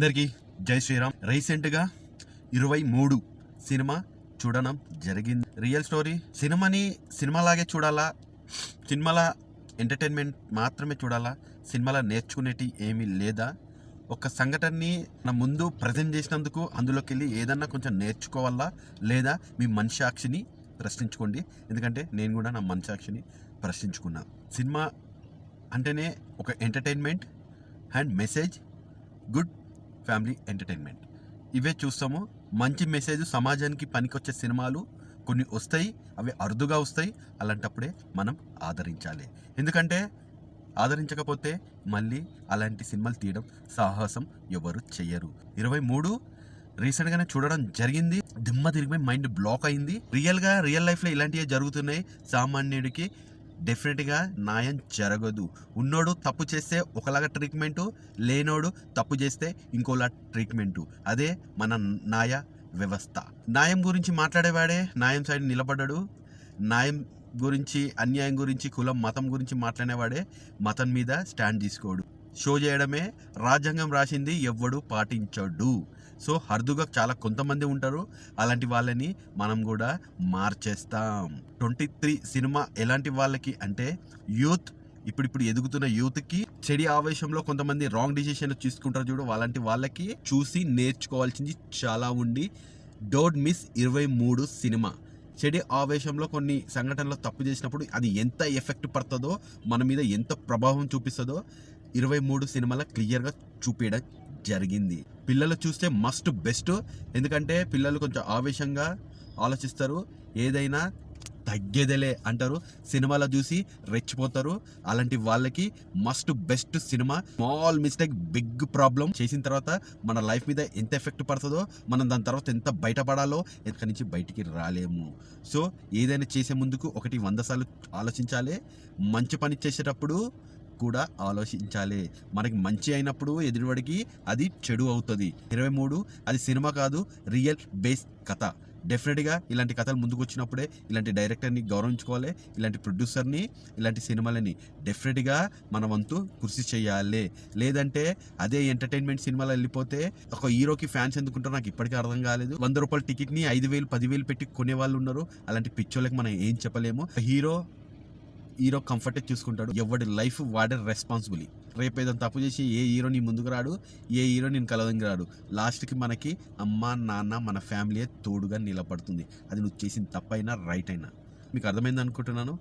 అందరికీ జై శ్రీరామ్. రీసెంట్గా 23 సినిమా చూడడం జరిగింది. Real story. సినిమాని సినిమాలాగే చూడాలా, సినిమాల ఎంటర్టైన్మెంట్ మాత్రమే చూడాలా, సినిమాలో నేర్చుకునేటి ఏమీ లేదా? ఒక సంఘటనని నా ముందు ప్రజెంట్ చేసినందుకు అందులోకి వెళ్ళి ఏదన్నా కొంచెం నేర్చుకోవాలా లేదా మీ మనసాక్షిని ప్రశ్నించుకోండి. ఎందుకంటే నేను కూడా నా మనసాక్షిని ప్రశ్నించుకున్నా. సినిమా అంటేనే ఒక entertainment and message, good family entertainment, ఇవే చూస్తాము. మంచి మెసేజ్, సమాజానికి పనికొచ్చే సినిమాలు కొన్ని వస్తాయి, అవి అరుదుగా వస్తాయి. అలాంటప్పుడే మనం ఆదరించాలి. ఎందుకంటే ఆదరించకపోతే మళ్ళీ అలాంటి సినిమాలు తీయడం సాహసం ఎవరు చెయ్యరు. 23 రీసెంట్గానే చూడడం జరిగింది. దిమ్మ తిరిగిపోయి మైండ్ బ్లాక్ అయింది. రియల్ లైఫ్లో ఇలాంటివే జరుగుతున్నాయి. సామాన్యుడికి డెఫినెట్గా న్యాయం జరగదు. ఉన్నోడు తప్పు చేస్తే ఒకలాగా ట్రీట్మెంటు, లేనోడు తప్పు చేస్తే ఇంకోలా ట్రీట్మెంటు. అదే మన న్యాయ వ్యవస్థ. న్యాయం గురించి మాట్లాడేవాడే న్యాయం సైడ్ నిలబడ్డాడు. న్యాయం గురించి, అన్యాయం గురించి, కులం మతం గురించి మాట్లాడేవాడే మతం మీద స్టాండ్ తీసుకోడు. షో చేయడమే రాజ్యాంగం రాసింది, ఎవ్వడు పాటించడు. సో అరుదుగా చాలా కొంతమంది ఉంటారు. అలాంటి వాళ్ళని మనం కూడా మార్చేస్తాం. 23 సినిమా ఎలాంటి వాళ్ళకి అంటే యూత్, ఇప్పుడు ఎదుగుతున్న యూత్కి చెడి ఆవేశంలో కొంతమంది రాంగ్ డిసిషన్లు తీసుకుంటారు చూడు, అలాంటి వాళ్ళకి చూసి నేర్చుకోవాల్సింది చాలా ఉంది. Don't miss 23 cinema. చెడి ఆవేశంలో కొన్ని సంఘటనలు తప్పు చేసినప్పుడు అది ఎంత ఎఫెక్ట్ పడుతుందో, మన మీద ఎంత ప్రభావం చూపిస్తుందో 23 సినిమాలో క్లియర్గా చూపించడం జరిగింది. పిల్లలు చూస్తే మస్ట్ బెస్ట్. ఎందుకంటే పిల్లలు కొంచెం ఆవేశంగా ఆలోచిస్తారు, ఏదైనా తగ్గేదేలే అంటారు, సినిమాలో చూసి రెచ్చిపోతారు. అలాంటి వాళ్ళకి must best cinema. Small mistake big problem చేసిన తర్వాత మన లైఫ్ మీద ఎంత ఎఫెక్ట్ పడుతుందో, మనం దాని తర్వాత ఎంత బయటపడాలో ఎక్కడి నుంచి బయటికి రాలేము. సో ఏదైనా చేసే ముందుకు 100 సార్లు ఆలోచించాలి. మంచి పని చేసేటప్పుడు కూడా ఆలోచించాలి. మనకి మంచి అయినప్పుడు ఎదురువాడికి అది చెడు అవుతుంది. 23 అది సినిమా కాదు, రియల్ బేస్ కథ. డెఫినెట్గా ఇలాంటి కథలు ముందుకు వచ్చినప్పుడే ఇలాంటి డైరెక్టర్ని గౌరవించుకోవాలి, ఇలాంటి ప్రొడ్యూసర్ని, ఇలాంటి సినిమాలని డెఫినెట్గా మన వంతు కృషి చేయాలి. లేదంటే అదే ఎంటర్టైన్మెంట్ సినిమాలో వెళ్ళిపోతే ఒక హీరోకి ఫ్యాన్స్ ఎందుకుంటారో నాకు ఇప్పటికీ అర్థం కాలేదు. 100 రూపాయల టికెట్ని 5,000 10,000 పెట్టి కొనే వాళ్ళు ఉన్నారు. అలాంటి పిచ్చోళ్ళకి మనం ఏం చెప్పలేము. హీరో కంఫర్టే చూసుకుంటాడు. ఎవడి లైఫ్ వాడే రెస్పాన్సిబిలిటీ. రేపు ఏదైనా తప్పు చేసి ఏ హీరో నీ ముందుకు రాడు, ఏ హీరో నేను కలవడానికి రాడు. లాస్ట్కి మనకి అమ్మ నాన్న మన ఫ్యామిలీయే తోడుగా నిలబడుతుంది. అది నువ్వు చేసిన తప్పైనా రైట్ అయినా. మీకు అర్థమైంది అనుకుంటున్నాను.